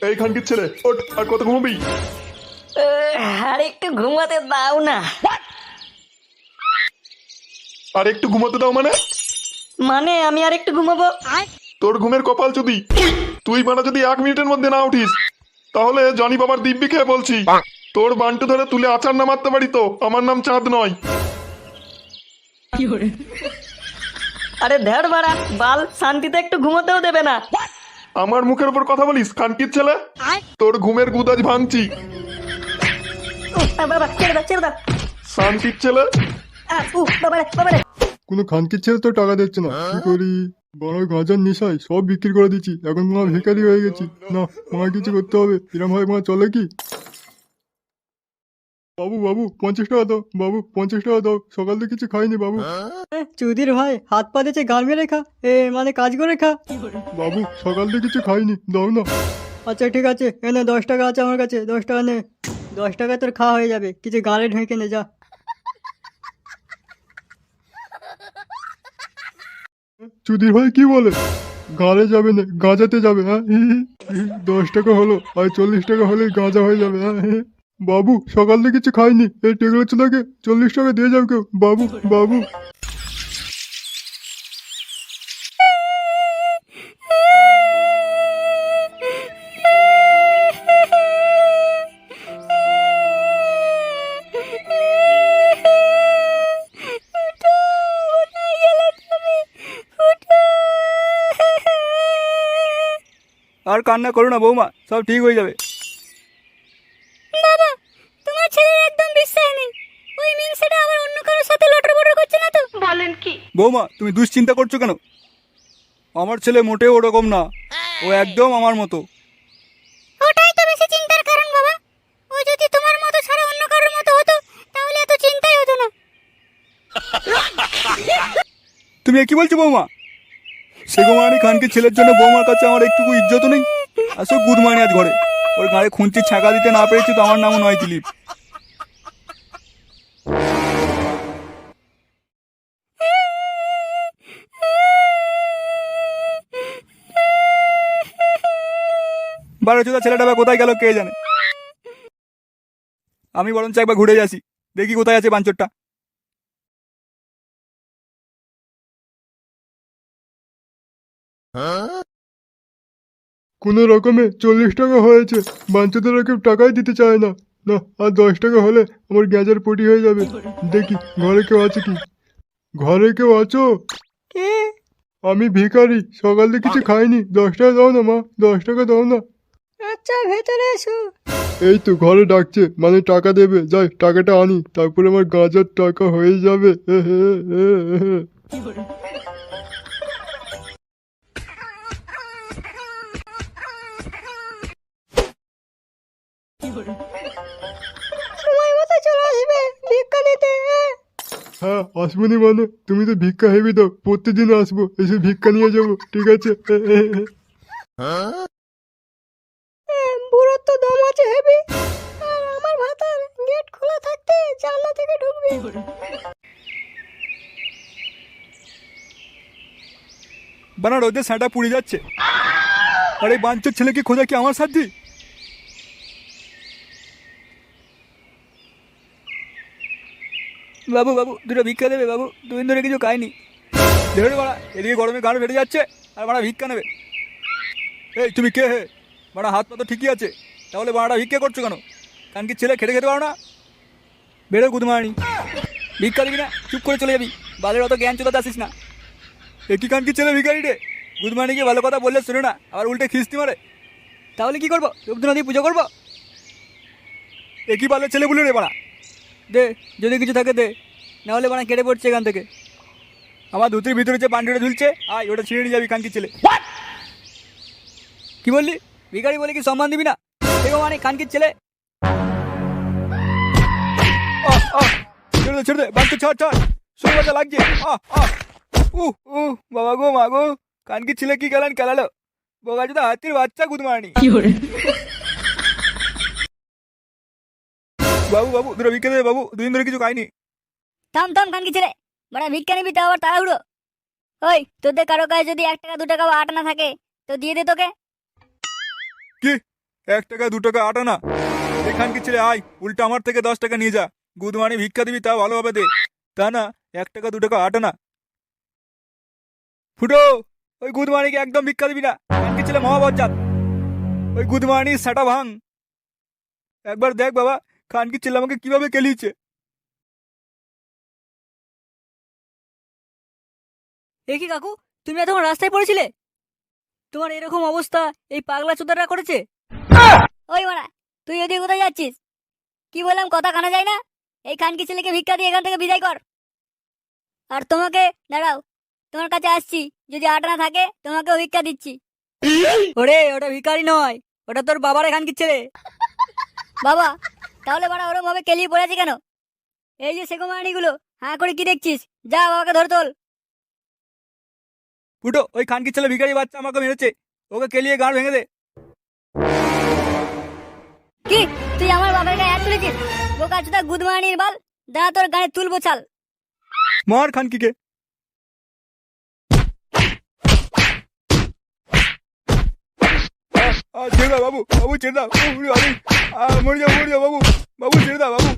এই খানকির ছেলে ওঠ, আর কত ঘুমাবি? আর একটু ঘুমাতে দাও না। আর একটু ঘুমাতে দাও মানে? মানে আমি আর একটু ঘুমাবো। তোর ঘুমের কপাল চুদি। তুই বানা যদি 1 মিনিটের মধ্যে না উঠিস, তাহলে জনি বাবার দিব্যি খেয়ে বলছি, তোর বান্টু ধরে তুলে আচার না মারতে পারি তো আমার নাম চাঁদ নয়। আরে ধেড় বাড়া, বাল শান্তিতে একটু ঘুমোতেও দেবে না। আমার মুখের উপর কথা বলিস খানকির ছেলে? তোর ঘুমের গুদাজ ভাঙছি। বাবা ছেড়ে দাও, ছেড়ে দাও। শান্তির ছেলে। বাবা রে, বাবা রে। কোনো খানকির ছেলে তো টাকা দিচ্ছে না, কি করি? বড় গাঁজার নেশায় সব বিক্রি করে দিচ্ছি, এখন মা ভিখারি হয়ে গেছি। না, মা কিছু করতে হবে, এরম হয় মা চলে কি? বাবু বাবু 50 টাকা দাও, বাবু 50 টাকা দাও, সকাল থেকে কিছু খাইনি বাবু। চুদির ভাই হাত পা দিয়েছে, গাল মেরে খা, মানে কাজ করে খা। বাবু সকাল থেকে কিছু খাইনি, দাও না। আচ্ছা ঠিক আছে, এনে 10 টাকা আছে আমার কাছে, 10 টাকা নে। 10 টাকা তোর খাওয়া হয়ে যাবে, কিছু গালে ঢেকে নে যা। চুদির ভাই কি বলে? গাঁজা যাবে না, গাঁজাতে যাবে? হ্যাঁ 10 টাকা হলো, আর 40 টাকা হলেই গাঁজা হয়ে যাবে। হ্যাঁ বাবু সকাল থেকে কিছু খাইনি, এই টেগুলো চলাকে 40 টাকা দিয়ে যাও কেউ, বাবু বাবু। আর কান্না করো না বৌমা, সব ঠিক হয়ে যাবে। বাবা, তোমার ছেলের একদম বিশ্বাস নেই। ওই মিনসেটা আবার অন্য কারোর সাথে লটর বটর করছে না তো? বলেন কি? বৌমা তুমি দুশ্চিন্তা করছো কেন? আমার ছেলে মোটেও ওরকম না, ও একদম আমার মতো। ওটাই তো বেশি চিন্তার কারণ বাবা। ও যদি তোমার মতো ছাড়া অন্য কারোর মতো হতো, তাহলে এত চিন্তাই হতো না। তুমি কি বলছো বৌমা? সেগোমানি খানকে ছেলের জন্য বৌমার কাছে আমার একটুকু ইজ্জত নেই? আসো গুদমানি আজ ঘরে, ওর গাড়ি খুঁজছি, ছাঁকা দিতে না পেরেছি তো আমার নামও নয় দিলীপ। বারো চোদা ছেলেটা বা কোথায় গেল কে জানে। আমি বরঞ্চ একবার ঘুরে যাচ্ছি, দেখি কোথায় আছে বাঞ্চরটা। কোনো রকমে 40 টাকা হয়েছে, বাঞ্চদেরা কেউ টাকাই দিতে চায় না। না, আর 10 টাকা হলে আমার গ্যাজার পটি হয়ে যাবে। দেখি ঘরে কেউ আছে কি। ঘরে কেউ আছো? কে? আমি ভিখারি, সকাল থেকে কিছু খাইনি, 10 টাকা দাও না মা, 10 টাকা দাও না। আচ্ছা ভেতরে এসো। এই তো ঘরে ডাকছে, মানে টাকা দেবে, যাই টাকাটা আনি, তারপরে আমার গাঁজার টাকা হয়ে যাবে। সময় মতো চলে আসবে ভিক্ষা দিতে। হ্যাঁ আসবনি মানে? তুমি তো ভিক্ষা হেবি দাও, প্রত্যেকদিন আসবো, এসে ভিক্ষা নিয়ে যাবো, ঠিক আছে? বুড়োর তো দম আছে হেবি, আর আমার ভাতার গেট খোলা থাকতে জানলা থেকে ঢুকবে। বানা রোদে সাঁটা পুড়ে যাচ্ছে, আর এই বাঞ্চর ছেলেকে খোঁজা কি আমার সাধ্যি? বাবু বাবু দুটো ভিক্ষা দেবে বাবু, দুদিন ধরে কিছু খাইনি। ধরে বাড়া, এদিকে গরমে গাড় ফেটে যাচ্ছে, আর বাড়া ভিক্ষা নেবে? এই তুমি কে হে? বাড়া হাত পা তো ঠিকই আছে, তাহলে বাড়াটা ভিক্ষা করছো কেন? কারণ কি ছেলে খেটে খেতে পারো না? বেরো গুদমানি, ভিক্ষা দিবি না চুপ করে চলে যাবি, বালের অত জ্ঞান চলাতে আসিস না। একই কান কি ছেলে ভিখারি রে, গুদমানিকে ভালো কথা বললে শুনে না, আবার উল্টে খিস্তি মারে। তাহলে কি করবো, রূপধনা দিয়ে পুজো করবো? একই বালের ছেলে বলে রে বাড়া, দে যদি কিছু থাকে দে, নাহলে বাড়া কেটে পড়ছে এখান থেকে। আমার ধুতির ভিতরে যে পান্ডুটা ঝুলছে, আয় ওটা ছিঁড়ে নিয়ে যাবি কানকি ছেলে। কি বললি? ভিখারি বলে কি সম্মান দিবি না? দেখো মানে কানকির ছেলে। ছেড়ে দে ছেড়ে দে, বাচ্চা ছাড় ছাড়, শুনে বাচ্চা লাগছে। বাবা গো মা গো, কানকির ছেলে কি গেলেন খেলালো, বোকা যদি হাতির বাচ্চা গুদমানি। বাবু বাবু দুটো ভিক্ষা দেবে বাবু, দুদিন ধরে কিছু খাইনি। থাম থাম কানকি ছেলে, বড় ভিক্ষা নিবি তাও আবার তাড়াহুড়ো? ওই তোদের কারো কাছে যদি 1 টাকা 2 টাকা বা 8 আনা থাকে তো দিয়ে দে তোকে। কি 1 টাকা 2 টাকা আটা না। এখানকে ছেলে আয়, উল্টা আমার থেকে 10 টাকা নিয়ে যা। গুদমানি ভিক্ষা দিবি তা ভালোভাবে দে, তা না 1 টাকা 2 টাকা আটা না। ফুটো, ওই গুদমানিকে একদম ভিক্ষা দিবি না, এখানকে ছেলে মহাবজ্জাত। ওই গুদমানি সাটা ভাঙ। একবার দেখ বাবা, খানকি ছেলে আমাকে কিভাবে কেলিয়েছে। এ কি কাকু, তুমি এতক্ষণ রাস্তায় পড়েছিলে? তোমার এরকম অবস্থা এই পাগলা চোদাটা করেছে? ওই মারা, তুই ওদিকে কোথায় যাচ্ছিস? কি বললাম কথা কানা যায় না? এই খানকি ছেলেকে ভিক্ষা দিয়ে এখান থেকে বিদায় কর। আর তোমাকে দাঁড়াও, তোমার কাছে আসছি, যদি আটা না থাকে তোমাকেও ভিক্ষা দিচ্ছি। ওরে, ওটা ভিখারি নয়, ওটা তোর বাবার এখানকার ছেলে। বাবা, তাহলে মারা ওরম ভাবে কেলিয়ে পড়ে আছে কেন? এই যে সেগুমানিগুলো হ্যাঁ করে কি দেখছিস? যা বাবাকে ধরে তোল। ফুটো, ওই খানকি ছেলে ভিখারি বাচ্চা আমাকে মেরেছে, ওকে কেলিয়ে গাঁড় ভেঙে দে। কি, তুই আমার বাবার গায়ে হাত তুলেছিস? বোকা চোদা গুদমানির বাল, দাঁড়া তোর গায়ে তুলবো চাল। মার খানকিকে। ছেড়ে দাও বাবু, বাবু ছেড়ে দাও, মরে যাও বাবু, বাবু ছেড়ে দাও বাবু।